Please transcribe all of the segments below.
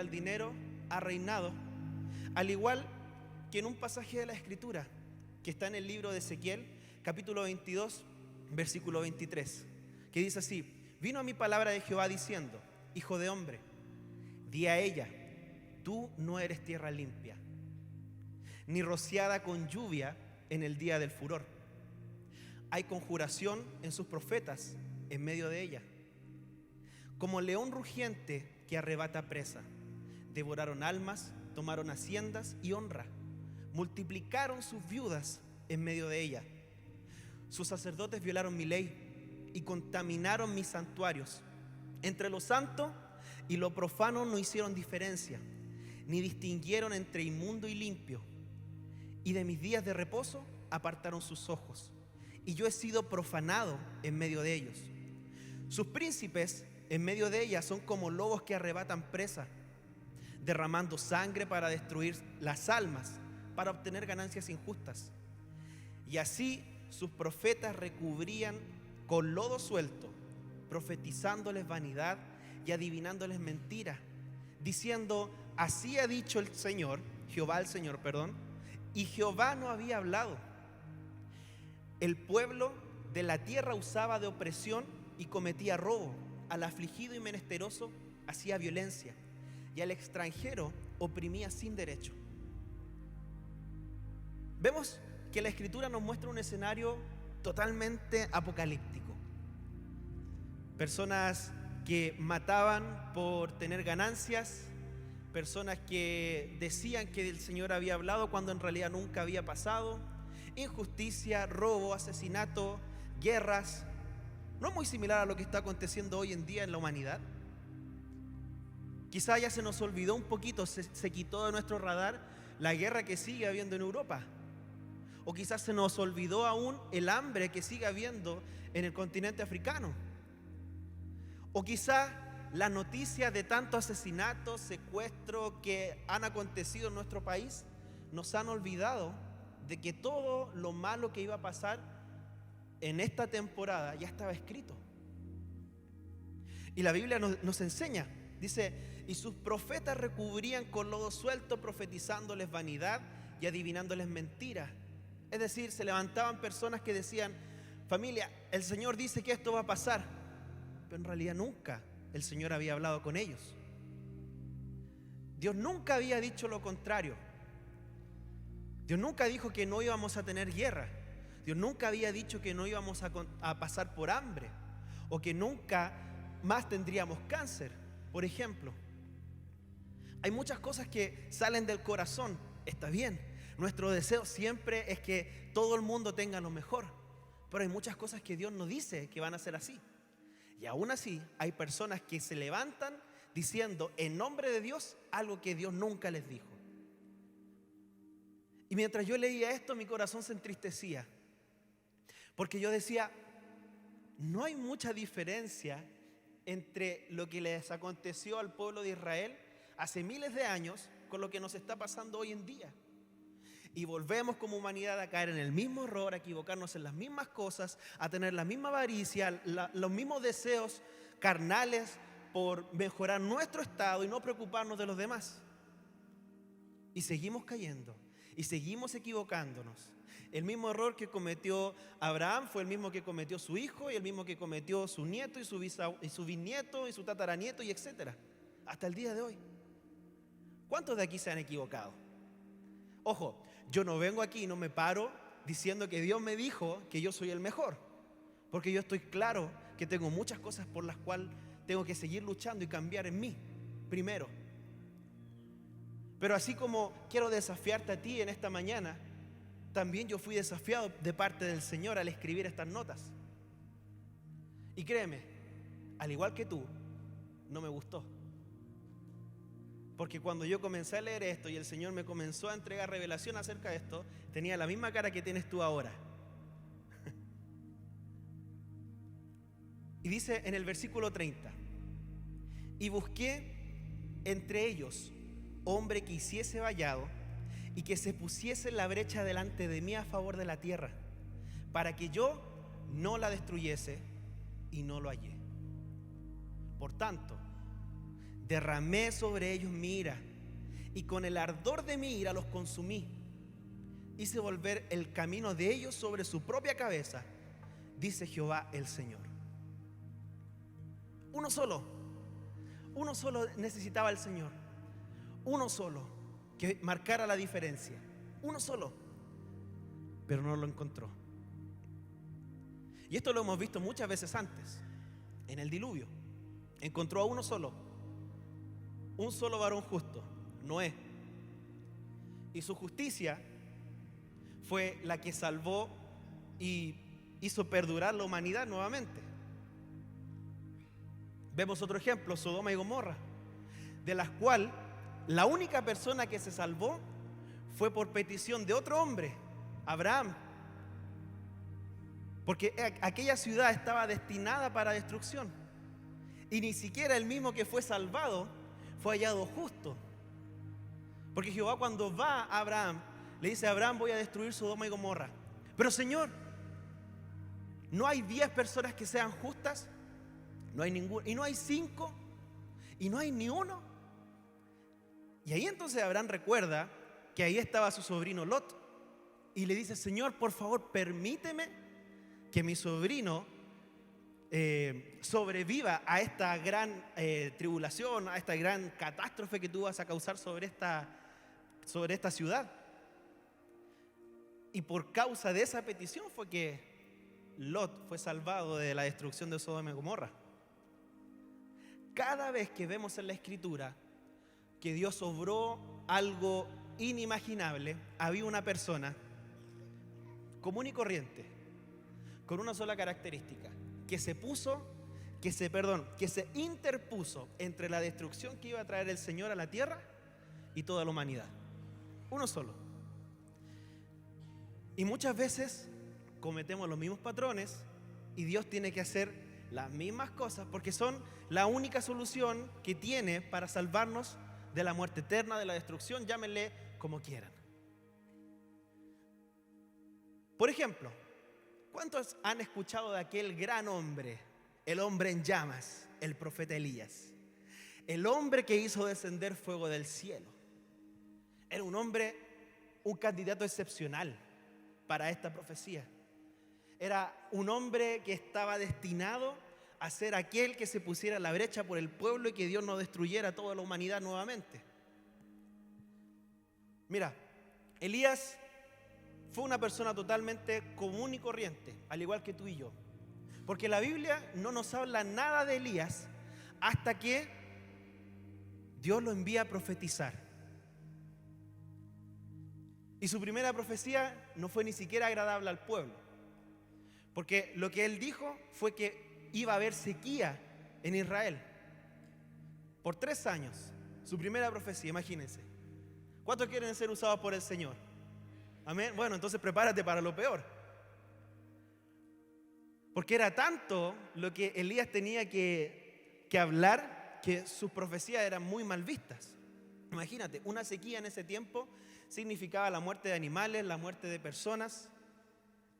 al dinero ha reinado, al igual que en un pasaje de la Escritura que está en el libro de Ezequiel, capítulo 22, versículo 23, que dice así: vino a mí palabra de Jehová diciendo: hijo de hombre, di a ella, tú no eres tierra limpia, ni rociada con lluvia en el día del furor. Hay conjuración en sus profetas en medio de ella. Como león rugiente que arrebata presa, devoraron almas, tomaron haciendas y honra, multiplicaron sus viudas en medio de ella. Sus sacerdotes violaron mi ley y contaminaron mis santuarios. Entre lo santo y lo profano no hicieron diferencia, ni distinguieron entre inmundo y limpio. Y de mis días de reposo apartaron sus ojos, y yo he sido profanado en medio de ellos. Sus príncipes en medio de ella son como lobos que arrebatan presa, derramando sangre para destruir las almas, para obtener ganancias injustas. Y así sus profetas recubrían con lodo suelto, profetizándoles vanidad y adivinándoles mentiras, diciendo: así ha dicho el Señor, Jehová el Señor, y Jehová no había hablado. El pueblo de la tierra usaba de opresión y cometía robo, al afligido y menesteroso hacía violencia, y al extranjero oprimía sin derecho. Vemos que la Escritura nos muestra un escenario totalmente apocalíptico. Personas que mataban por tener ganancias, personas que decían que el Señor había hablado cuando en realidad nunca había pasado, injusticia, robo, asesinato, guerras. ¿No es muy similar a lo que está aconteciendo hoy en día en la humanidad? Quizá ya se nos olvidó un poquito, se quitó de nuestro radar la guerra que sigue habiendo en Europa. O quizás se nos olvidó aún el hambre que sigue habiendo en el continente africano. O quizá la noticia de tantos asesinatos, secuestros que han acontecido en nuestro país nos han olvidado de que todo lo malo que iba a pasar en esta temporada ya estaba escrito. Y la Biblia nos enseña, dice: y sus profetas recubrían con lodo suelto, profetizándoles vanidad y adivinándoles mentiras. Es decir, se levantaban personas que decían: familia, el Señor dice que esto va a pasar, pero en realidad nunca el Señor había hablado con ellos. Dios nunca había dicho lo contrario. Dios nunca dijo que no íbamos a tener guerra. Dios nunca había dicho que no íbamos a pasar por hambre, o que nunca más tendríamos cáncer, por ejemplo. Hay muchas cosas que salen del corazón, está bien. Nuestro deseo siempre es que todo el mundo tenga lo mejor, pero hay muchas cosas que Dios no dice que van a ser así. Y aún así hay personas que se levantan diciendo en nombre de Dios algo que Dios nunca les dijo. Y mientras yo leía esto, mi corazón se entristecía, porque yo decía: no hay mucha diferencia entre lo que les aconteció al pueblo de Israel hace miles de años con lo que nos está pasando hoy en día. Y volvemos como humanidad a caer en el mismo error, a equivocarnos en las mismas cosas, a tener la misma avaricia, los mismos deseos carnales por mejorar nuestro estado y no preocuparnos de los demás. Y seguimos cayendo y seguimos equivocándonos. El mismo error que cometió Abraham fue el mismo que cometió su hijo, y el mismo que cometió su nieto y su bisnieto y su tataranieto, y etcétera, hasta el día de hoy. ¿Cuántos de aquí se han equivocado? Ojo, yo no vengo aquí y no me paro diciendo que Dios me dijo que yo soy el mejor, porque yo estoy claro que tengo muchas cosas por las cuales tengo que seguir luchando y cambiar en mí primero. Pero así como quiero desafiarte a ti en esta mañana, también yo fui desafiado de parte del Señor al escribir estas notas. Y créeme, al igual que tú, no me gustó. Porque cuando yo comencé a leer esto y el Señor me comenzó a entregar revelación acerca de esto, tenía la misma cara que tienes tú ahora. Y dice en el versículo 30: y busqué entre ellos hombre que hiciese vallado y que se pusiese en la brecha delante de mí a favor de la tierra, para que yo no la destruyese, y no lo hallé. Por tanto, derramé sobre ellos mi ira, y con el ardor de mi ira los consumí. Hice volver el camino de ellos sobre su propia cabeza, dice Jehová el Señor. Uno solo necesitaba el Señor. Uno solo que marcara la diferencia. Uno solo, pero no lo encontró. Y esto lo hemos visto muchas veces antes. En el diluvio encontró a uno solo, un solo varón justo, Noé. Y su justicia fue la que salvó y hizo perdurar la humanidad nuevamente. Vemos otro ejemplo, Sodoma y Gomorra, de las cuales la única persona que se salvó fue por petición de otro hombre, Abraham. Porque aquella ciudad estaba destinada para destrucción. Y ni siquiera el mismo que fue salvado fue hallado justo. Porque Jehová, cuando va a Abraham, le dice: Abraham, voy a destruir Sodoma y Gomorra. Pero Señor, ¿no hay 10 personas que sean justas? No hay ninguno. Y no hay 5. Y no hay ni uno. Y ahí entonces Abraham recuerda que ahí estaba su sobrino Lot. Y le dice: Señor, por favor, permíteme que mi sobrino sobreviva a esta gran tribulación, a esta gran catástrofe que tú vas a causar sobre esta ciudad. Y por causa de esa petición fue que Lot fue salvado de la destrucción de Sodoma y Gomorra. Cada vez que vemos en la Escritura que Dios obró algo inimaginable, había una persona común y corriente, con una sola característica, que se interpuso entre la destrucción que iba a traer el Señor a la tierra y toda la humanidad. Uno solo. Y muchas veces cometemos los mismos patrones y Dios tiene que hacer las mismas cosas porque son la única solución que tiene para salvarnos de la muerte eterna, de la destrucción, llámenle como quieran. Por ejemplo, ¿cuántos han escuchado de aquel gran hombre, el hombre en llamas, el profeta Elías? El hombre que hizo descender fuego del cielo. Era un hombre, un candidato excepcional para esta profecía. Era un hombre que estaba destinado a ser aquel que se pusiera en la brecha por el pueblo y que Dios no destruyera toda la humanidad nuevamente. Mira, Elías fue una persona totalmente común y corriente, al igual que tú y yo. Porque la Biblia no nos habla nada de Elías hasta que Dios lo envía a profetizar. Y su primera profecía no fue ni siquiera agradable al pueblo. Porque lo que él dijo fue que iba a haber sequía en Israel por 3 años. Su primera profecía, imagínense. ¿Cuántos quieren ser usados por el Señor? Amén. Bueno, entonces prepárate para lo peor. Porque era tanto lo que Elías tenía que hablar que sus profecías eran muy mal vistas. Imagínate, una sequía en ese tiempo significaba la muerte de animales, la muerte de personas,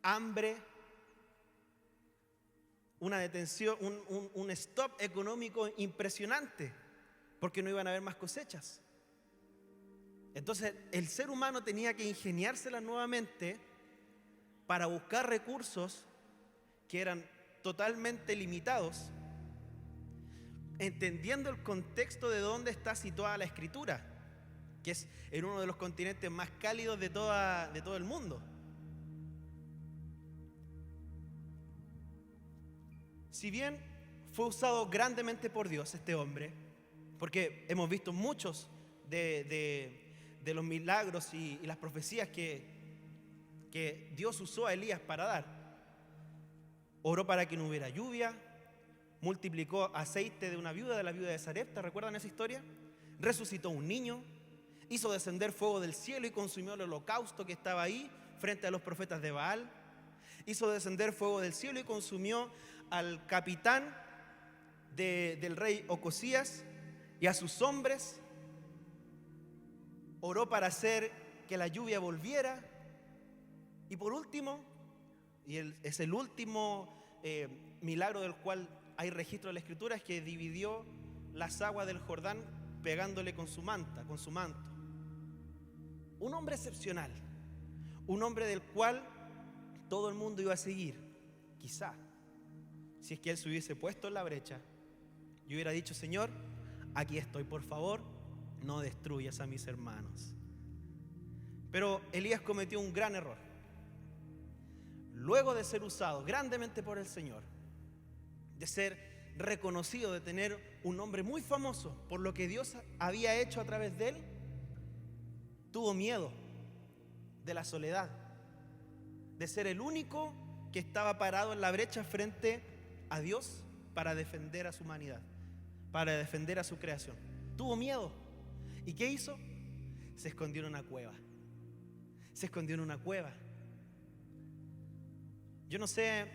hambre, una detención, un stop económico impresionante, porque no iban a haber más cosechas. Entonces el ser humano tenía que ingeniárselas nuevamente para buscar recursos que eran totalmente limitados, entendiendo el contexto de dónde está situada la Escritura, que es en uno de los continentes más cálidos de todo el mundo. Si bien fue usado grandemente por Dios este hombre, porque hemos visto muchos de los milagros y las profecías que Dios usó a Elías para dar. Oró para que no hubiera lluvia, multiplicó aceite de una viuda, de la viuda de Sarepta, ¿recuerdan esa historia? Resucitó un niño, hizo descender fuego del cielo y consumió el holocausto que estaba ahí frente a los profetas de Baal. Hizo descender fuego del cielo y consumió al capitán del rey Ocosías y a sus hombres. Oró para hacer que la lluvia volviera. Y por último, es el último milagro del cual hay registro en la Escritura, es que dividió las aguas del Jordán pegándole con su manta, con su manto. Un hombre excepcional, un hombre del cual todo el mundo iba a seguir. Quizá, si es que él se hubiese puesto en la brecha, yo hubiera dicho: Señor, aquí estoy, por favor, no destruyas a mis hermanos. Pero Elías cometió un gran error. Luego de ser usado grandemente por el Señor, de ser reconocido, de tener un nombre muy famoso por lo que Dios había hecho a través de él, tuvo miedo de la soledad, de ser el único que estaba parado en la brecha frente a Dios para defender a su humanidad, para defender a su creación. Tuvo miedo. ¿Y qué hizo? Se escondió en una cueva. Se escondió en una cueva. Yo no sé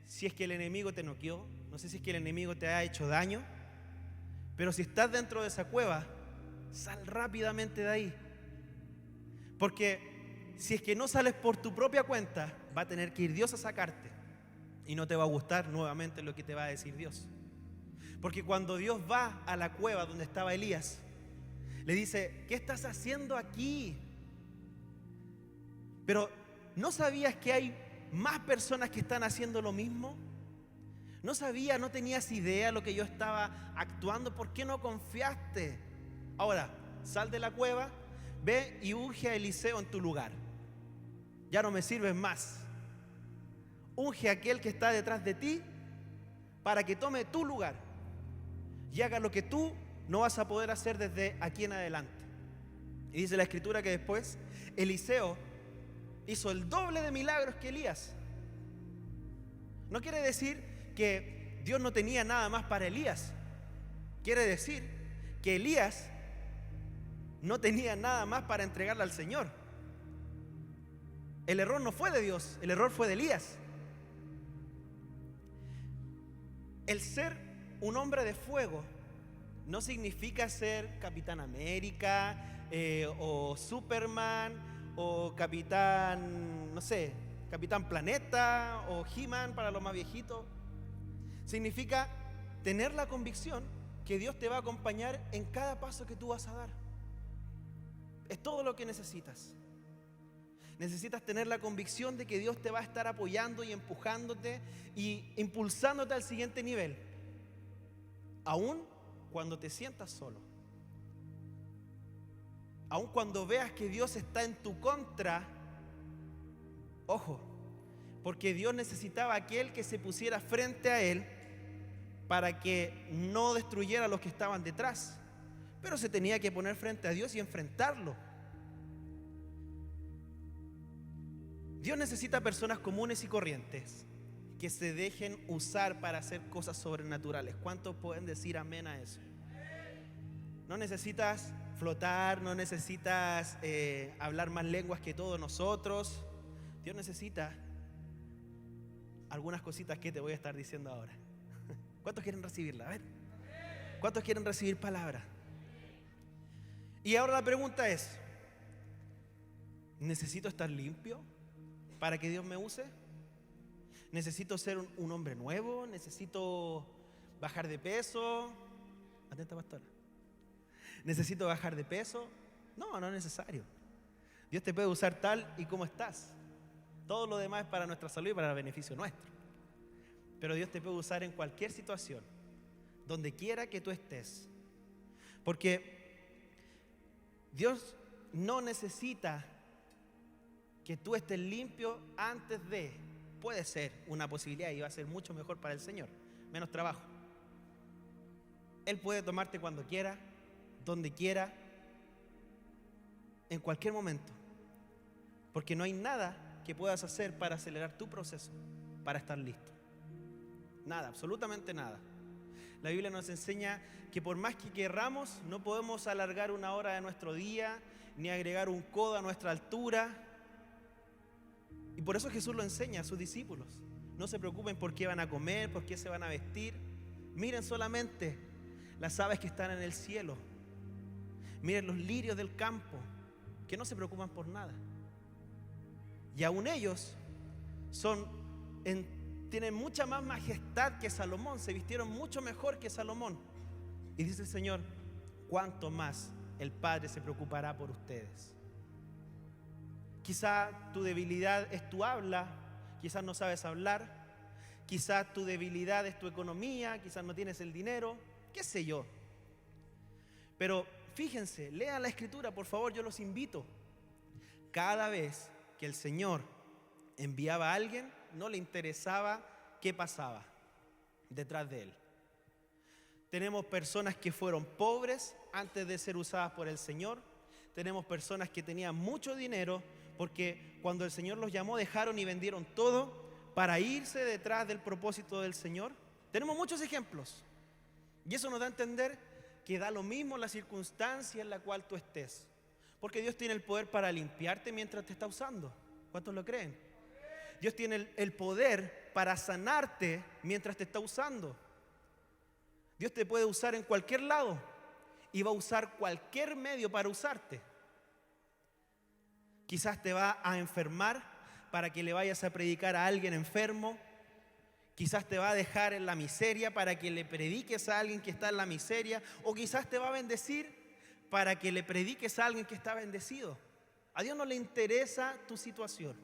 si es que el enemigo te noqueó, no sé si es que el enemigo te ha hecho daño, pero si estás dentro de esa cueva, sal rápidamente de ahí. Porque si es que no sales por tu propia cuenta, va a tener que ir Dios a sacarte. Y no te va a gustar nuevamente lo que te va a decir Dios. Porque cuando Dios va a la cueva donde estaba Elías, le dice: ¿qué estás haciendo aquí? Pero ¿no sabías que hay más personas que están haciendo lo mismo? ¿No sabías, no tenías idea de lo que yo estaba actuando? ¿Por qué no confiaste? Ahora, sal de la cueva, ve y unge a Eliseo en tu lugar. Ya no me sirves más. Unge a aquel que está detrás de ti para que tome tu lugar y haga lo que tú no vas a poder hacer desde aquí en adelante. Y dice la Escritura que después Eliseo hizo el doble de milagros que Elías. No quiere decir que Dios no tenía nada más para Elías. Quiere decir que Elías no tenía nada más para entregarle al Señor. El error no fue de Dios, el error fue de Elías. El ser un hombre de fuego no significa ser Capitán América o Superman o Capitán, no sé, Capitán Planeta o He-Man para los más viejitos. Significa tener la convicción que Dios te va a acompañar en cada paso que tú vas a dar. Es todo lo que necesitas. Necesitas tener la convicción de que Dios te va a estar apoyando y empujándote y impulsándote al siguiente nivel, aun cuando te sientas solo, aun cuando veas que Dios está en tu contra. Ojo, porque Dios necesitaba a aquel que se pusiera frente a Él para que no destruyera a los que estaban detrás, pero se tenía que poner frente a Dios y enfrentarlo. Dios necesita personas comunes y corrientes que se dejen usar para hacer cosas sobrenaturales. ¿Cuántos pueden decir amén a eso? No necesitas flotar, no necesitas hablar más lenguas que todos nosotros. Dios necesita algunas cositas que te voy a estar diciendo ahora. ¿Cuántos quieren recibirla? A ver, ¿cuántos quieren recibir palabra? Y ahora la pregunta es: ¿necesito estar limpio para que Dios me use? ¿Necesito ser un hombre nuevo? ¿Necesito bajar de peso? Atenta, pastora. ¿Necesito bajar de peso? No, no es necesario. Dios te puede usar tal y como estás. Todo lo demás es para nuestra salud y para el beneficio nuestro. Pero Dios te puede usar en cualquier situación, donde quiera que tú estés. Porque Dios no necesita que tú estés limpio antes de. Puede ser una posibilidad y va a ser mucho mejor para el Señor. Menos trabajo. Él puede tomarte cuando quiera, donde quiera, en cualquier momento. Porque no hay nada que puedas hacer para acelerar tu proceso, para estar listo. Nada, absolutamente nada. La Biblia nos enseña que por más que querramos, no podemos alargar una hora de nuestro día, ni agregar un codo a nuestra altura. Y por eso Jesús lo enseña a sus discípulos. No se preocupen por qué van a comer, por qué se van a vestir. Miren solamente las aves que están en el cielo. Miren los lirios del campo, que no se preocupan por nada. Y aún ellos tienen mucha más majestad que Salomón, se vistieron mucho mejor que Salomón. Y dice el Señor, cuánto más el Padre se preocupará por ustedes. Quizá tu debilidad es tu habla, quizás no sabes hablar, quizás tu debilidad es tu economía, quizás no tienes el dinero, qué sé yo. Pero fíjense, lean la Escritura, por favor, yo los invito. Cada vez que el Señor enviaba a alguien, no le interesaba qué pasaba detrás de él. Tenemos personas que fueron pobres antes de ser usadas por el Señor. Tenemos personas que tenían mucho dinero porque cuando el Señor los llamó dejaron y vendieron todo para irse detrás del propósito del Señor. Tenemos muchos ejemplos. Y eso nos da a entender que da lo mismo la circunstancia en la cual tú estés. Porque Dios tiene el poder para limpiarte mientras te está usando. ¿Cuántos lo creen? Dios tiene el poder para sanarte mientras te está usando. Dios te puede usar en cualquier lado y va a usar cualquier medio para usarte. Quizás te va a enfermar para que le vayas a predicar a alguien enfermo. Quizás te va a dejar en la miseria para que le prediques a alguien que está en la miseria. O quizás te va a bendecir para que le prediques a alguien que está bendecido. A Dios no le interesa tu situación.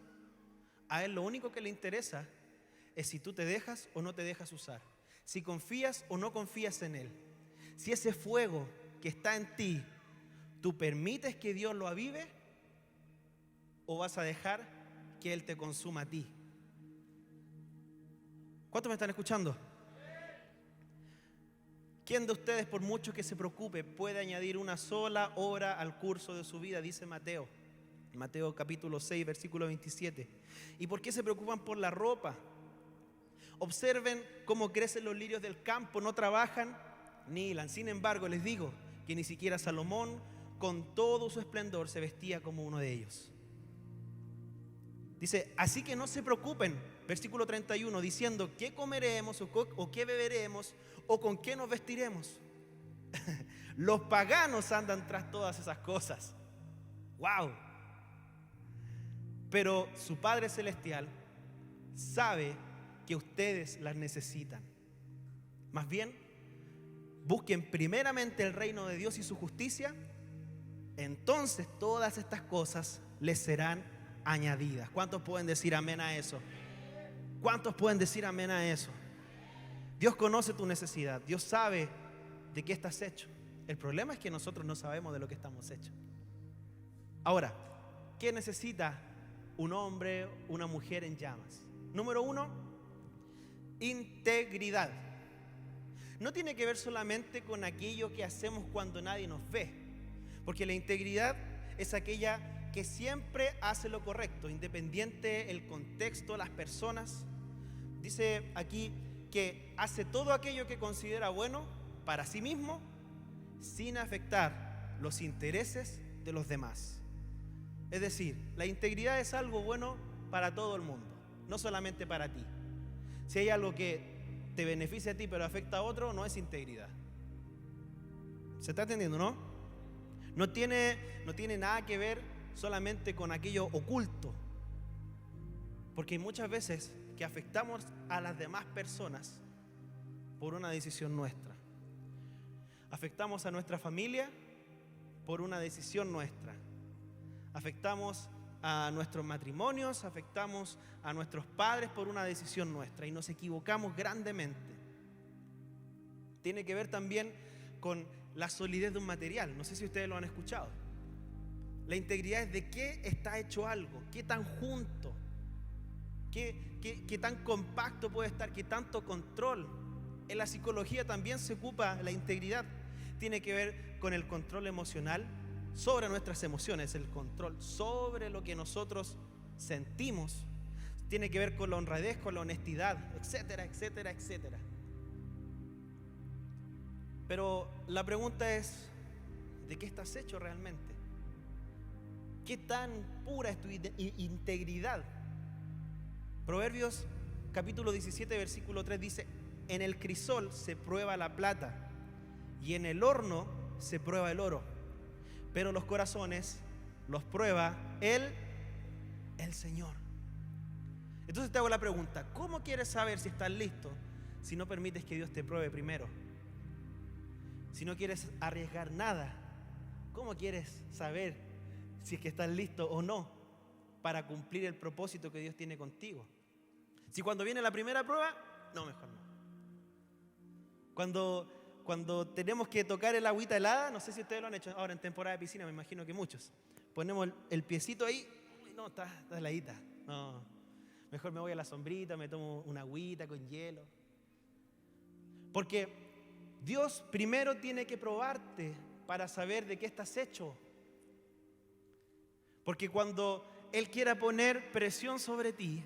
A Él lo único que le interesa es si tú te dejas o no te dejas usar. Si confías o no confías en Él. Si ese fuego que está en ti, tú permites que Dios lo avive o vas a dejar que Él te consuma a ti. ¿Cuántos me están escuchando? ¿Quién de ustedes, por mucho que se preocupe, puede añadir una sola hora al curso de su vida? Dice Mateo. Mateo capítulo 6, versículo 27. ¿Y por qué se preocupan por la ropa? Observen cómo crecen los lirios del campo, no trabajan ni hilan. Sin embargo, les digo que ni siquiera Salomón, con todo su esplendor, se vestía como uno de ellos. Dice, así que no se preocupen, versículo 31, diciendo, ¿qué comeremos o qué beberemos o con qué nos vestiremos? Los paganos andan tras todas esas cosas. ¡Wow! Pero su Padre Celestial sabe que ustedes las necesitan. Más bien, busquen primeramente el reino de Dios y su justicia, entonces todas estas cosas les serán añadidas. ¿Cuántos pueden decir amén a eso? ¿Cuántos pueden decir amén a eso? Dios conoce tu necesidad, Dios sabe de qué estás hecho. El problema es que nosotros no sabemos de lo que estamos hechos. Ahora, ¿qué necesita un hombre, una mujer en llamas? Número 1, integridad. No tiene que ver solamente con aquello que hacemos cuando nadie nos ve, porque la integridad es aquella que siempre hace lo correcto, independiente el contexto, las personas. Dice aquí que hace todo aquello que considera bueno para sí mismo, sin afectar los intereses de los demás. Es decir, la integridad es algo bueno para todo el mundo, no solamente para ti. Si hay algo que te beneficia a ti pero afecta a otro, no es integridad. ¿Se está entendiendo, no? No tiene nada que ver solamente con aquello oculto. Porque hay muchas veces que afectamos a las demás personas por una decisión nuestra. Afectamos a nuestra familia por una decisión nuestra. Afectamos a nuestros matrimonios, afectamos a nuestros padres por una decisión nuestra y nos equivocamos grandemente. Tiene que ver también con la solidez de un material. No sé si ustedes lo han escuchado. La integridad es de qué está hecho algo, qué tan junto, qué tan compacto puede estar, qué tanto control. En la psicología también se ocupa la integridad. Tiene que ver con el control emocional sobre nuestras emociones, el control sobre lo que nosotros sentimos. Tiene que ver con la honradez, con la honestidad, etcétera, etcétera, etcétera. Pero la pregunta es, ¿de qué estás hecho realmente? ¿Qué tan pura es tu integridad? Proverbios capítulo 17, versículo 3 dice, en el crisol se prueba la plata y en el horno se prueba el oro, pero los corazones los prueba el Señor. Entonces te hago la pregunta, ¿cómo quieres saber si estás listo si no permites que Dios te pruebe primero? Si no quieres arriesgar nada, ¿cómo quieres saber si es que estás listo o no para cumplir el propósito que Dios tiene contigo? Si cuando viene la primera prueba, no, mejor no. Cuando tenemos que tocar el agüita helada, no sé si ustedes lo han hecho ahora en temporada de piscina, me imagino que muchos. Ponemos el piecito ahí, uy, no, está heladita. No, mejor me voy a la sombrita, me tomo una agüita con hielo. Porque Dios primero tiene que probarte para saber de qué estás hecho. Porque cuando Él quiera poner presión sobre ti,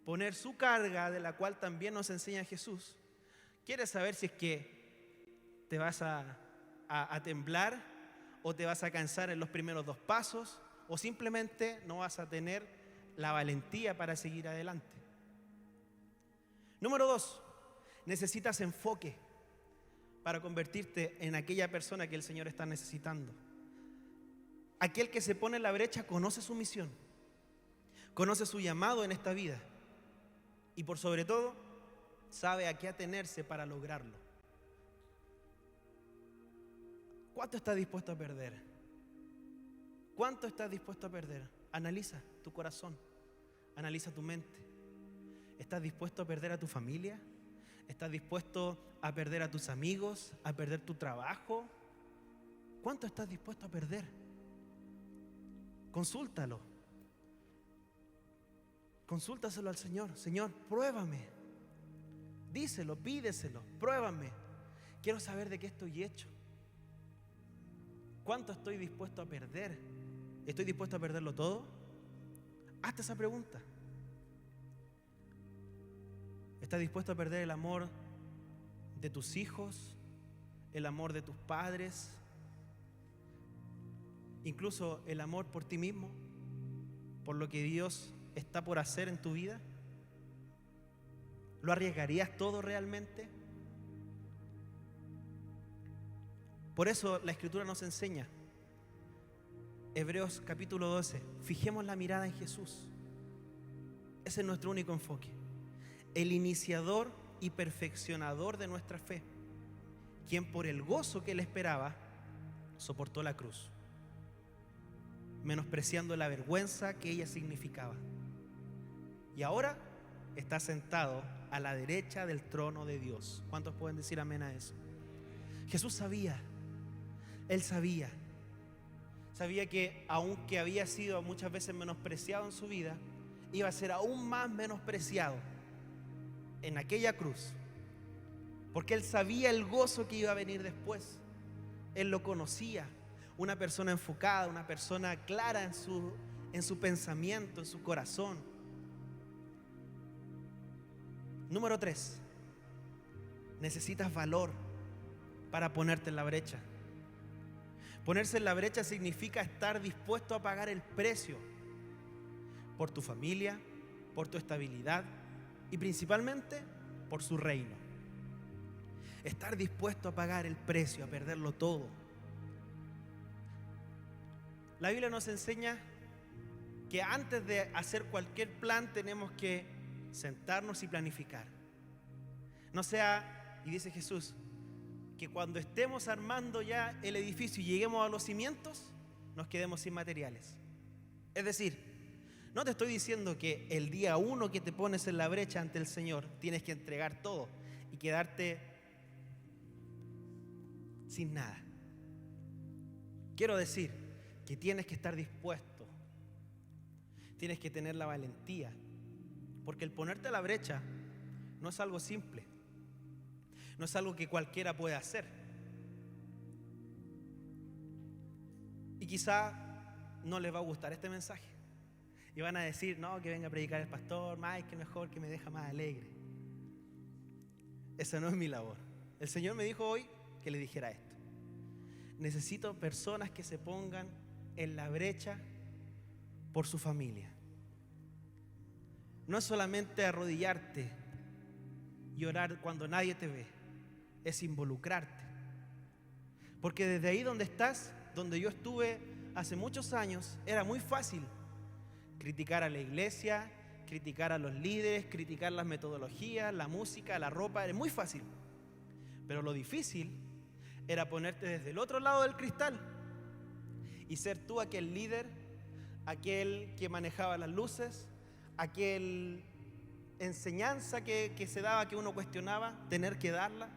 poner su carga, de la cual también nos enseña Jesús, quiere saber si es que te vas a temblar o te vas a cansar en los primeros 2 pasos o simplemente no vas a tener la valentía para seguir adelante. Número 2, necesitas enfoque para convertirte en aquella persona que el Señor está necesitando. Aquel que se pone en la brecha conoce su misión, conoce su llamado en esta vida y por sobre todo sabe a qué atenerse para lograrlo. ¿Cuánto estás dispuesto a perder? ¿Cuánto estás dispuesto a perder? Analiza tu corazón, analiza tu mente. ¿Estás dispuesto a perder a tu familia? ¿Estás dispuesto a perder a tus amigos? ¿A perder tu trabajo? ¿Cuánto estás dispuesto a perder? Consúltalo. Consúltaselo al Señor. Señor, pruébame. Díselo, pídeselo, pruébame. Quiero saber de qué estoy hecho. ¿Cuánto estoy dispuesto a perder? ¿Estoy dispuesto a perderlo todo? Hazte esa pregunta. ¿Estás dispuesto a perder el amor de tus hijos? ¿El amor de tus padres? Incluso el amor por ti mismo, por lo que Dios está por hacer en tu vida. ¿Lo arriesgarías todo realmente? Por eso la Escritura nos enseña, Hebreos capítulo 12, fijemos la mirada en Jesús. Ese es nuestro único enfoque. El iniciador y perfeccionador de nuestra fe, quien por el gozo que le esperaba, soportó la cruz, menospreciando la vergüenza que ella significaba. Y ahora está sentado a la derecha del trono de Dios. ¿Cuántos pueden decir amén a eso? Jesús sabía, Él sabía que aunque había sido muchas veces menospreciado en su vida, iba a ser aún más menospreciado en aquella cruz, porque Él sabía el gozo que iba a venir después. Él lo conocía, una persona enfocada, una persona clara en su pensamiento, en su corazón. Número 3, necesitas valor para ponerte en la brecha. Ponerse en la brecha significa estar dispuesto a pagar el precio por tu familia, por tu estabilidad y principalmente por su reino. Estar dispuesto a pagar el precio, a perderlo todo. La Biblia nos enseña que antes de hacer cualquier plan tenemos que sentarnos y planificar. No sea, y dice Jesús, que cuando estemos armando ya el edificio y lleguemos a los cimientos, nos quedemos sin materiales. Es decir, no te estoy diciendo que el día 1 que te pones en la brecha ante el Señor tienes que entregar todo y quedarte sin nada. Quiero decir que tienes que estar dispuesto, tienes que tener la valentía, porque el ponerte a la brecha no es algo simple, no es algo que cualquiera puede hacer. Y quizá no les va a gustar este mensaje y van a decir, no, que venga a predicar el pastor, más que mejor, que me deja más alegre. Esa no es mi labor. El Señor me dijo hoy que le dijera esto. Necesito personas que se pongan en la brecha por su familia. No es solamente arrodillarte y orar cuando nadie te ve, es involucrarte. Porque desde ahí donde estás, donde yo estuve hace muchos años, era muy fácil criticar a la iglesia, criticar a los líderes, criticar las metodologías, la música, la ropa, era muy fácil. Pero lo difícil era ponerte desde el otro lado del cristal y ser tú aquel líder, aquel que manejaba las luces, aquel enseñanza que se daba, que uno cuestionaba, tener que darla.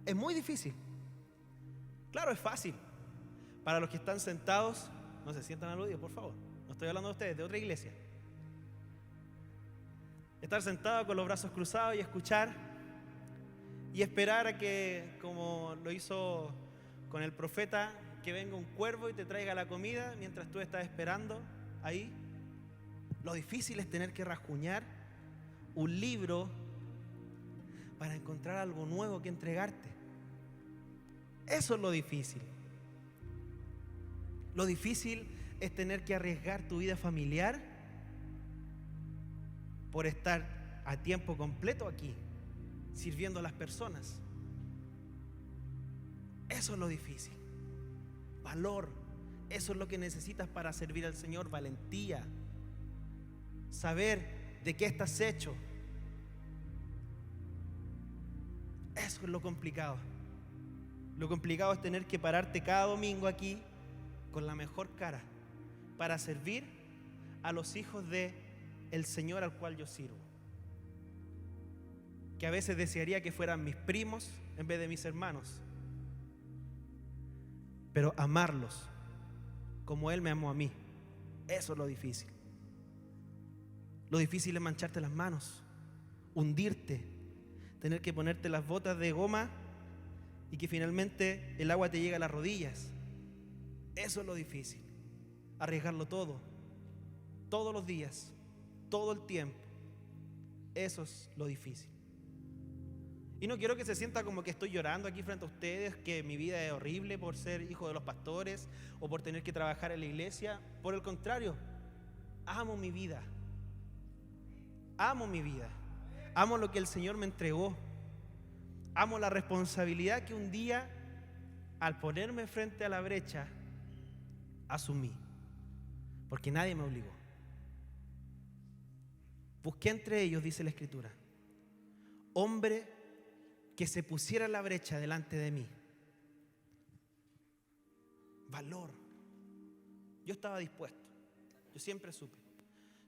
Es muy difícil. Claro, es fácil. Para los que están sentados, no se sientan aludidos, por favor. No estoy hablando de ustedes, de otra iglesia. Estar sentado con los brazos cruzados y escuchar y esperar a que, como lo hizo con el profeta, que venga un cuervo y te traiga la comida mientras tú estás esperando ahí. Lo difícil es tener que rasguñar un libro para encontrar algo nuevo que entregarte. Eso es lo difícil. Lo difícil es tener que arriesgar tu vida familiar por estar a tiempo completo aquí, sirviendo a las personas. Eso es lo difícil. Valor. Eso es lo que necesitas para servir al Señor. Valentía. Saber de qué estás hecho. Eso es lo complicado. Lo complicado es tener que pararte cada domingo aquí con la mejor cara para servir a los hijos de el Señor al cual yo sirvo. Que a veces desearía que fueran mis primos en vez de mis hermanos. Pero amarlos como Él me amó a mí, eso es lo difícil. Lo difícil es mancharte las manos, hundirte, tener que ponerte las botas de goma y que finalmente el agua te llegue a las rodillas. Eso es lo difícil. Arriesgarlo todo, todos los días, todo el tiempo. Eso es lo difícil. Y no quiero que se sienta como que estoy llorando aquí frente a ustedes, que mi vida es horrible por ser hijo de los pastores o por tener que trabajar en la iglesia. Por el contrario, amo mi vida. Amo mi vida. Amo lo que el Señor me entregó. Amo la responsabilidad que un día, al ponerme frente a la brecha, asumí. Porque nadie me obligó. Busqué entre ellos, dice la Escritura, hombre que se pusiera en la brecha delante de mí. Valor. Yo estaba dispuesto. Yo siempre supe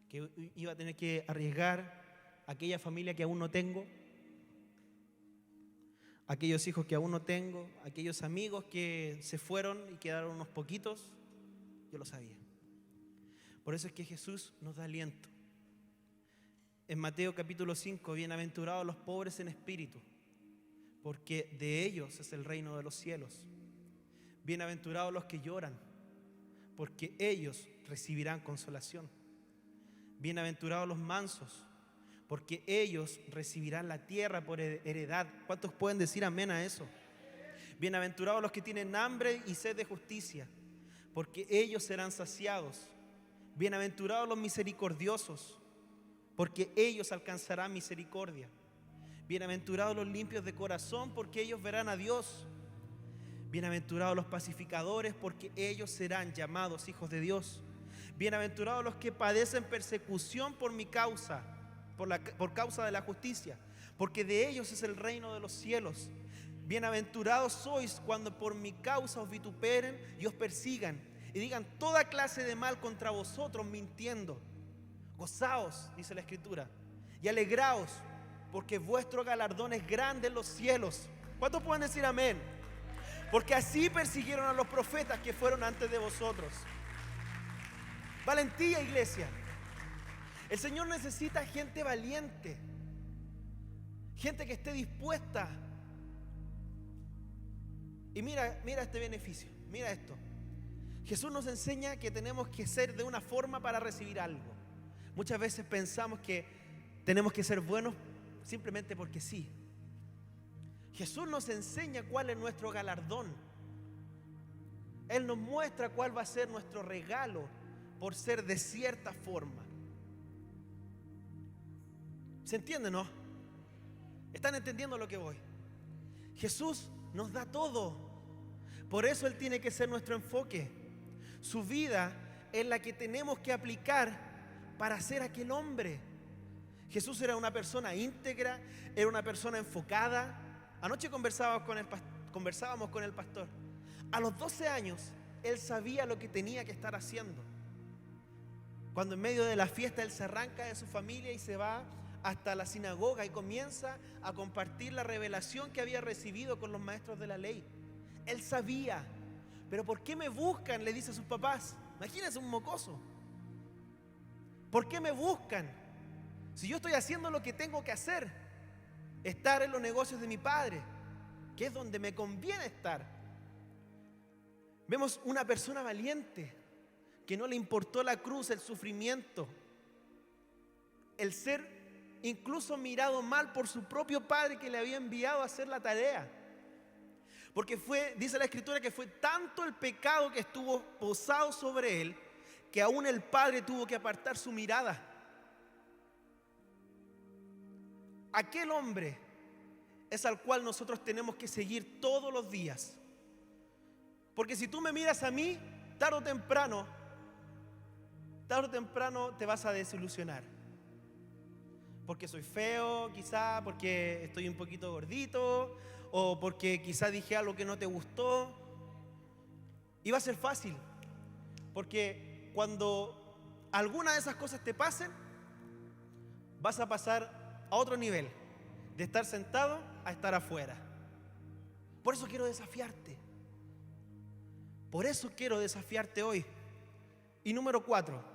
que iba a tener que arriesgar aquella familia que aún no tengo, aquellos hijos que aún no tengo, aquellos amigos que se fueron y quedaron unos poquitos. Yo lo sabía. Por eso es que Jesús nos da aliento. En Mateo capítulo 5, bienaventurados los pobres en espíritu, porque de ellos es el reino de los cielos. Bienaventurados los que lloran, porque ellos recibirán consolación. Bienaventurados los mansos, porque ellos recibirán la tierra por heredad. ¿Cuántos pueden decir amén a eso? Bienaventurados los que tienen hambre y sed de justicia, porque ellos serán saciados. Bienaventurados los misericordiosos, porque ellos alcanzarán misericordia. Bienaventurados los limpios de corazón, porque ellos verán a Dios. Bienaventurados los pacificadores, porque ellos serán llamados hijos de Dios. Bienaventurados los que padecen persecución por mi causa, por causa de la justicia, porque de ellos es el reino de los cielos. Bienaventurados sois cuando por mi causa os vituperen y os persigan y digan toda clase de mal contra vosotros mintiendo. Gozaos, dice la Escritura, y alegraos, porque vuestro galardón es grande en los cielos. ¿Cuántos pueden decir amén? Porque así persiguieron a los profetas que fueron antes de vosotros. Valentía, iglesia. El Señor necesita gente valiente, gente que esté dispuesta. Y mira este beneficio, mira esto. Jesús nos enseña que tenemos que ser de una forma para recibir algo. Muchas veces pensamos que tenemos que ser buenos simplemente porque sí. Jesús nos enseña cuál es nuestro galardón. Él nos muestra cuál va a ser nuestro regalo por ser de cierta forma. ¿Se entiende, no? ¿Están entendiendo lo que voy? Jesús nos da todo. Por eso Él tiene que ser nuestro enfoque. Su vida es la que tenemos que aplicar para ser aquel hombre. Jesús era una persona íntegra, era una persona enfocada. Anoche conversábamos conversábamos con el pastor. A los 12 años, él sabía lo que tenía que estar haciendo. Cuando en medio de la fiesta él se arranca de su familia y se va hasta la sinagoga y comienza a compartir la revelación que había recibido con los maestros de la ley. Él sabía. Pero ¿por qué me buscan?, le dice a sus papás. Imagínense un mocoso. ¿Por qué me buscan? Si yo estoy haciendo lo que tengo que hacer, estar en los negocios de mi padre, que es donde me conviene estar. Vemos una persona valiente, que no le importó la cruz, el sufrimiento, el ser incluso mirado mal por su propio padre que le había enviado a hacer la tarea. Porque dice la Escritura, que fue tanto el pecado que estuvo posado sobre él, que aún el padre tuvo que apartar su mirada. Aquel hombre es al cual nosotros tenemos que seguir todos los días. Porque si tú me miras a mí, tarde o temprano te vas a desilusionar. Porque soy feo, quizá, porque estoy un poquito gordito, o porque quizá dije algo que no te gustó. Y va a ser fácil, porque cuando alguna de esas cosas te pasen, vas a pasar a otro nivel, de estar sentado a estar afuera. Por eso quiero desafiarte. Por eso quiero desafiarte hoy. Y número 4.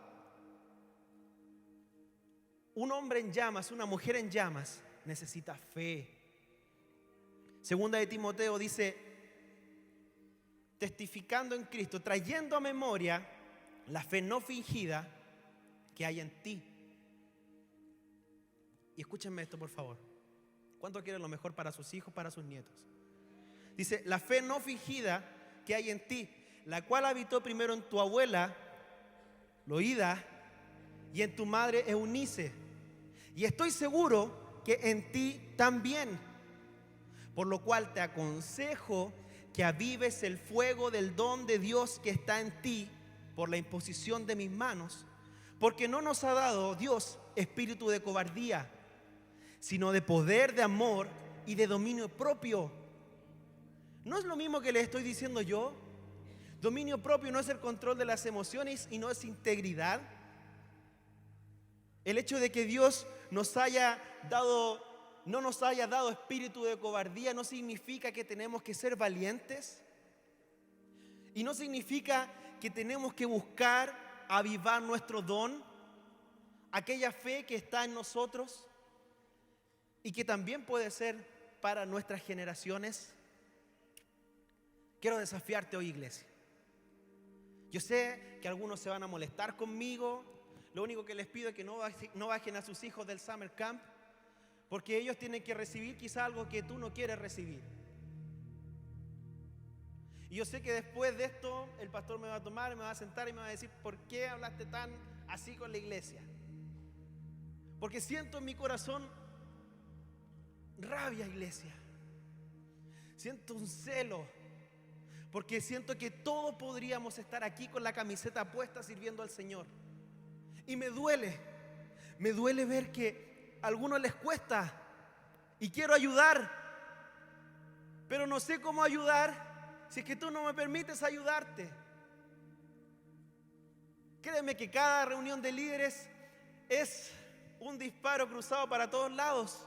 Un hombre en llamas, una mujer en llamas, necesita fe. Segunda de Timoteo dice, testificando en Cristo, trayendo a memoria la fe no fingida que hay en ti. Y escúchenme esto, por favor. ¿Cuánto quieren lo mejor para sus hijos, para sus nietos? Dice, la fe no fingida que hay en ti, la cual habitó primero en tu abuela, Loída, y en tu madre Eunice. Y estoy seguro que en ti también. Por lo cual te aconsejo que avives el fuego del don de Dios que está en ti por la imposición de mis manos. Porque no nos ha dado Dios espíritu de cobardía, sino de poder, de amor y de dominio propio. ¿No es lo mismo que le estoy diciendo yo? Dominio propio no es el control de las emociones y no es integridad. El hecho de que Dios no nos haya dado espíritu de cobardía no significa que tenemos que ser valientes. Y no significa que tenemos que buscar avivar nuestro don, aquella fe que está en nosotros y que también puede ser para nuestras generaciones. Quiero desafiarte hoy, iglesia. Yo sé que algunos se van a molestar conmigo. Lo único que les pido es que no bajen a sus hijos del Summer Camp, porque ellos tienen que recibir quizá algo que tú no quieres recibir. Y yo sé que después de esto el pastor me va a tomar, me va a sentar y me va a decir, ¿por qué hablaste tan así con la iglesia? Porque siento en mi corazón rabia, iglesia. Siento un celo, porque siento que todos podríamos estar aquí con la camiseta puesta sirviendo al Señor. Y me duele ver que a algunos les cuesta y quiero ayudar, pero no sé cómo ayudar si es que tú no me permites ayudarte. Créeme que cada reunión de líderes es un disparo cruzado para todos lados.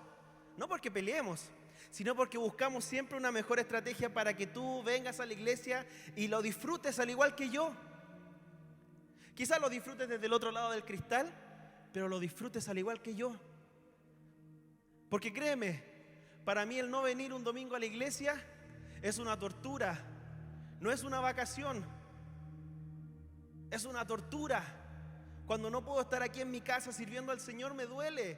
No porque peleemos, sino porque buscamos siempre una mejor estrategia para que tú vengas a la iglesia y lo disfrutes al igual que yo. Quizás lo disfrutes desde el otro lado del cristal, pero lo disfrutes al igual que yo. Porque créeme, para mí el no venir un domingo a la iglesia es una tortura, no es una vacación, es una tortura. Cuando no puedo estar aquí en mi casa sirviendo al Señor me duele.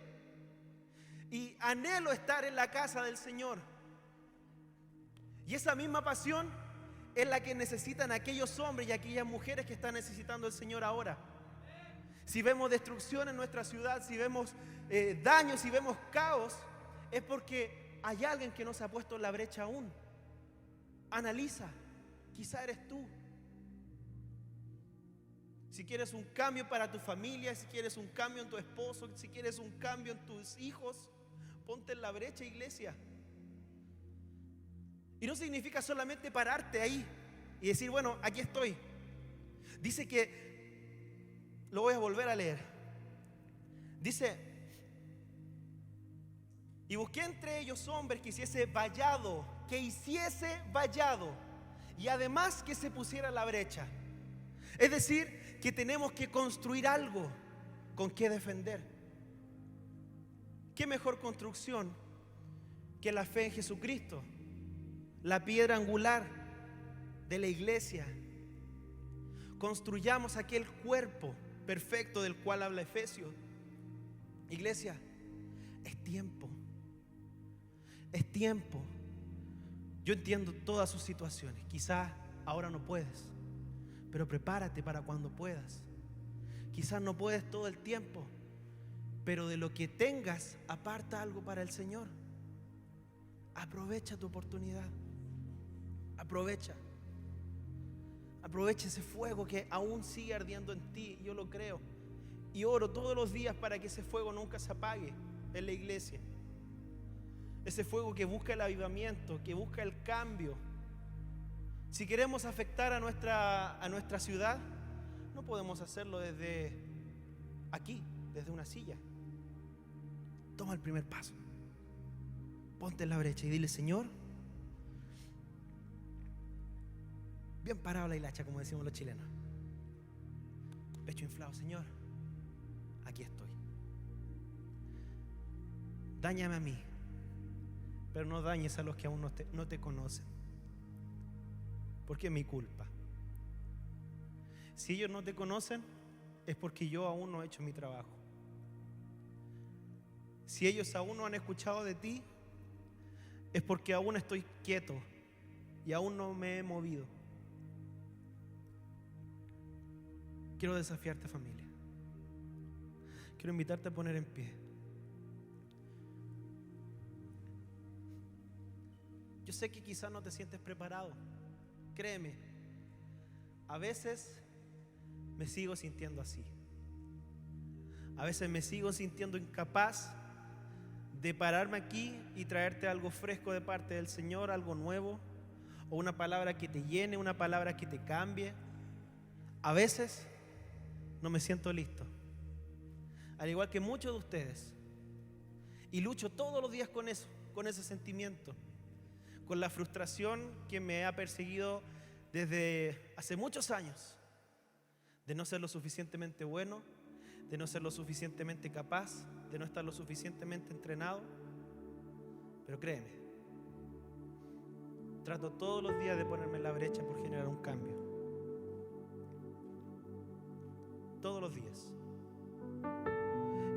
Y anhelo estar en la casa del Señor. Y esa misma pasión es la que necesitan aquellos hombres y aquellas mujeres que están necesitando el Señor ahora. Si vemos destrucción en nuestra ciudad, si vemos daños, si vemos caos, es porque hay alguien que no se ha puesto en la brecha aún. Analiza, quizá eres tú. Si quieres un cambio para tu familia, si quieres un cambio en tu esposo, si quieres un cambio en tus hijos, ponte en la brecha, iglesia. Y no significa solamente pararte ahí y decir, bueno, aquí estoy. Dice que, lo voy a volver a leer. Dice, y busqué entre ellos hombres que hiciese vallado, y además que se pusiera la brecha. Es decir, que tenemos que construir algo con qué defender. ¿Qué mejor construcción que la fe en Jesucristo? La piedra angular de la iglesia. Construyamos aquel cuerpo perfecto del cual habla Efesios. Iglesia, es tiempo. Es tiempo. Yo entiendo todas sus situaciones. Quizás ahora no puedes, pero prepárate para cuando puedas. Quizás no puedes todo el tiempo, pero de lo que tengas, aparta algo para el Señor. Aprovecha tu oportunidad. Aprovecha ese fuego que aún sigue ardiendo en ti. Yo lo creo y oro todos los días para que ese fuego nunca se apague en la iglesia. Ese fuego que busca el avivamiento, que busca el cambio. Si queremos afectar a nuestra ciudad, no podemos hacerlo desde aquí, desde una silla. Toma el primer paso. Ponte en la brecha y dile: Señor, bien parado la hilacha, como decimos los chilenos, pecho inflado, Señor, aquí estoy. Dáñame a mí, pero no dañes a los que aún no te conocen, porque es mi culpa. Si ellos no te conocen, es porque yo aún no he hecho mi trabajo. Si ellos aún no han escuchado de ti, es porque aún estoy quieto y aún no me he movido. Quiero desafiarte, familia. Quiero invitarte a poner en pie. Yo sé que quizás no te sientes preparado. Créeme, a veces me sigo sintiendo así. A veces me sigo sintiendo incapaz de pararme aquí y traerte algo fresco de parte del Señor, algo nuevo, o una palabra que te llene, una palabra que te cambie. A veces no me siento listo, al igual que muchos de ustedes, y lucho todos los días con eso, con ese sentimiento, con la frustración que me ha perseguido desde hace muchos años, de no ser lo suficientemente bueno, de no ser lo suficientemente capaz, de no estar lo suficientemente entrenado. Pero créeme, trato todos los días de ponerme en la brecha por generar un cambio. Todos los días.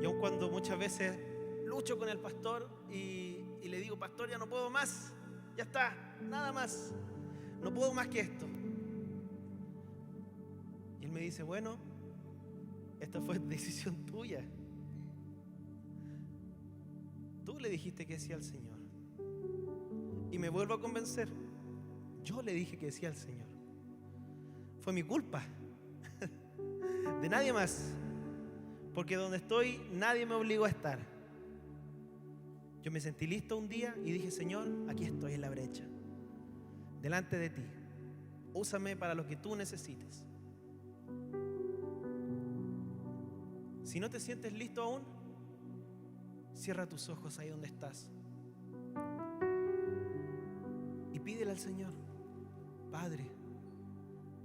Y aun cuando muchas veces lucho con el pastor y le digo: pastor, ya no puedo más, ya está, nada más, no puedo más que esto. Y él me dice: bueno, esta fue decisión tuya. Tú le dijiste que sí al Señor. Y me vuelvo a convencer. Yo le dije que sí al Señor. Fue mi culpa. De nadie más. Porque donde estoy, nadie me obligó a estar. Yo me sentí listo un día y dije: Señor, aquí estoy en la brecha, delante de ti. Úsame para lo que tú necesites. Si no te sientes listo aún, cierra tus ojos ahí donde estás y pídele al Señor: Padre,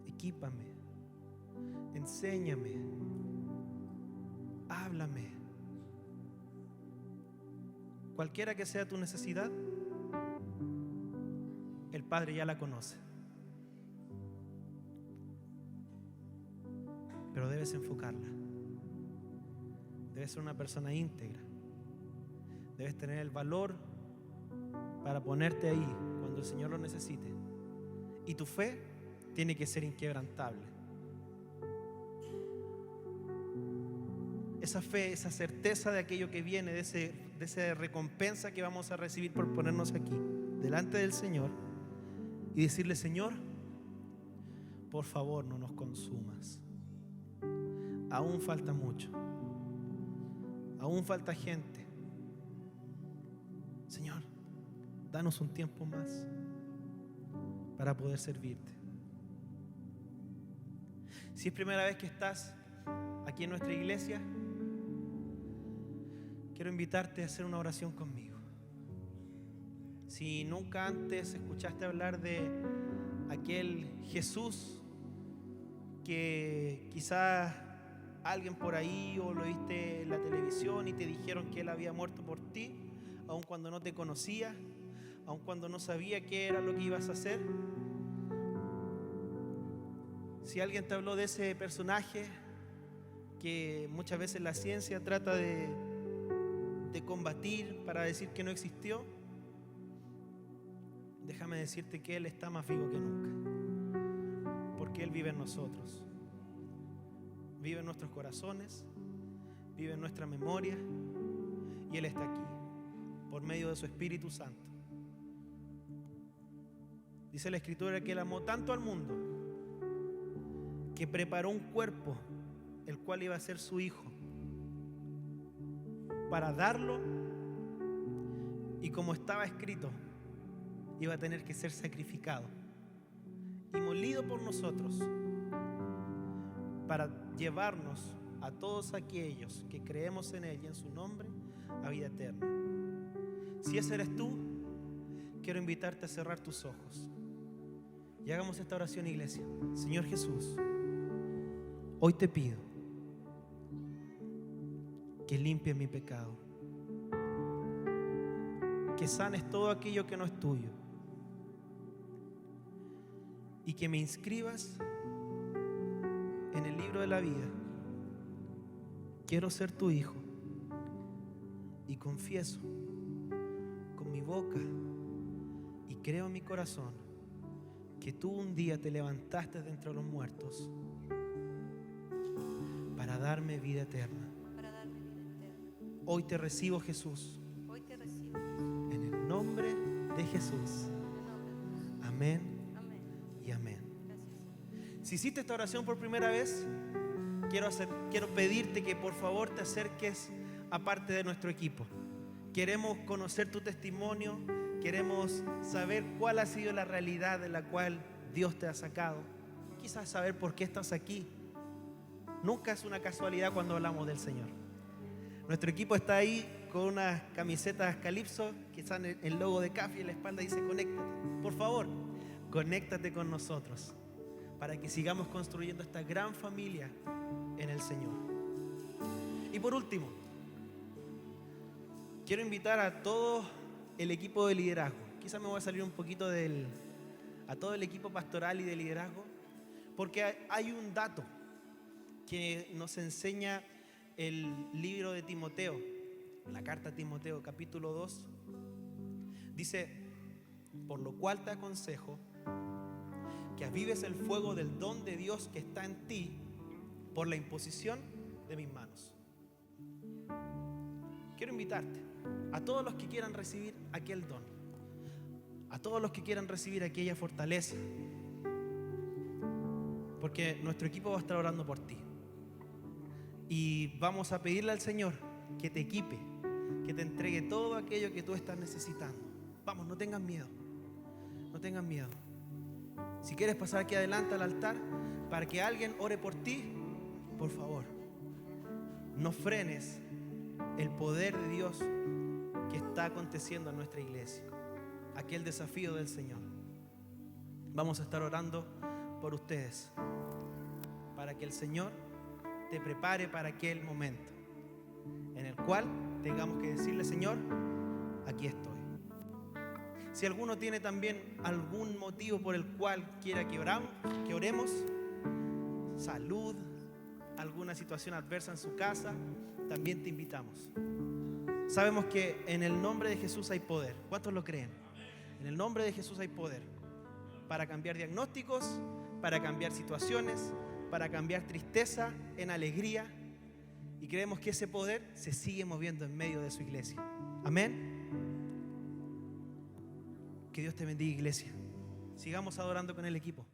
equípame, enséñame, háblame. Cualquiera que sea tu necesidad, el Padre ya la conoce. Pero debes enfocarla. Debes ser una persona íntegra. Debes tener el valor para ponerte ahí cuando el Señor lo necesite. Y tu fe tiene que ser inquebrantable. Esa fe, esa certeza de aquello que viene, de esa recompensa que vamos a recibir por ponernos aquí delante del Señor y decirle: Señor, por favor, no nos consumas. Aún falta mucho. Aún falta gente. Señor, danos un tiempo más. para poder servirte. Si es primera vez que estás aquí en nuestra iglesia, quiero invitarte a hacer una oración conmigo. Si nunca antes escuchaste hablar de aquel Jesús que quizás alguien por ahí o lo viste en la televisión y te dijeron que Él había muerto por ti, aun cuando no te conocía, aun cuando no sabía qué era lo que ibas a hacer. Si alguien te habló de ese personaje que muchas veces la ciencia trata de combatir para decir que no existió, déjame decirte que Él está más vivo que nunca, porque Él vive en nosotros, vive en nuestros corazones, vive en nuestra memoria, y Él está aquí por medio de su Espíritu Santo. Dice la Escritura que Él amó tanto al mundo que preparó un cuerpo, el cual iba a ser su Hijo, para darlo, y como estaba escrito, iba a tener que ser sacrificado y molido por nosotros para llevarnos a todos aquellos que creemos en Él y en su nombre a vida eterna. Si ese eres tú, quiero invitarte a cerrar tus ojos y hagamos esta oración, iglesia. Señor Jesús, hoy te pido que limpies mi pecado, que sanes todo aquello que no es tuyo y que me inscribas en el libro de la vida. Quiero ser tu hijo y confieso con mi boca y creo en mi corazón que tú un día te levantaste de entre los muertos para darme vida eterna. Hoy te recibo, Jesús, en el nombre de Jesús. Amén y amén. Si hiciste esta oración por primera vez, quiero pedirte que por favor te acerques a parte de nuestro equipo. Queremos conocer tu testimonio, queremos saber cuál ha sido la realidad de la cual Dios te ha sacado. Quizás saber por qué estás aquí. Nunca es una casualidad cuando hablamos del Señor. Nuestro equipo está ahí con unas camisetas Calypso, quizás el logo de CAFI en la espalda dice conéctate. Por favor, conéctate con nosotros para que sigamos construyendo esta gran familia en el Señor. Y por último, quiero invitar a todo el equipo de liderazgo. Quizás me voy a salir un poquito a todo el equipo pastoral y de liderazgo, porque hay un dato que nos enseña el libro de Timoteo, la carta a Timoteo, capítulo 2. Dice: por lo cual te aconsejo que avives el fuego del don de Dios que está en ti por la imposición de mis manos. Quiero invitarte a todos los que quieran recibir aquel don, a todos los que quieran recibir aquella fortaleza, porque nuestro equipo va a estar orando por ti y vamos a pedirle al Señor que te equipe, que te entregue todo aquello que tú estás necesitando. Vamos, no tengas miedo, no tengas miedo. Si quieres pasar aquí adelante al altar para que alguien ore por ti, por favor, no frenes el poder de Dios que está aconteciendo en nuestra iglesia, aquel desafío del Señor. Vamos a estar orando por ustedes para que el Señor te prepare para aquel momento en el cual tengamos que decirle: Señor, aquí estoy. Si alguno tiene también algún motivo por el cual quiera que oremos, salud, alguna situación adversa en su casa, también te invitamos. Sabemos que en el nombre de Jesús hay poder. ¿Cuántos lo creen? En el nombre de Jesús hay poder para cambiar diagnósticos, para cambiar situaciones, para cambiar tristeza en alegría, y creemos que ese poder se sigue moviendo en medio de su iglesia. Amén. Que Dios te bendiga, iglesia. Sigamos adorando con el equipo.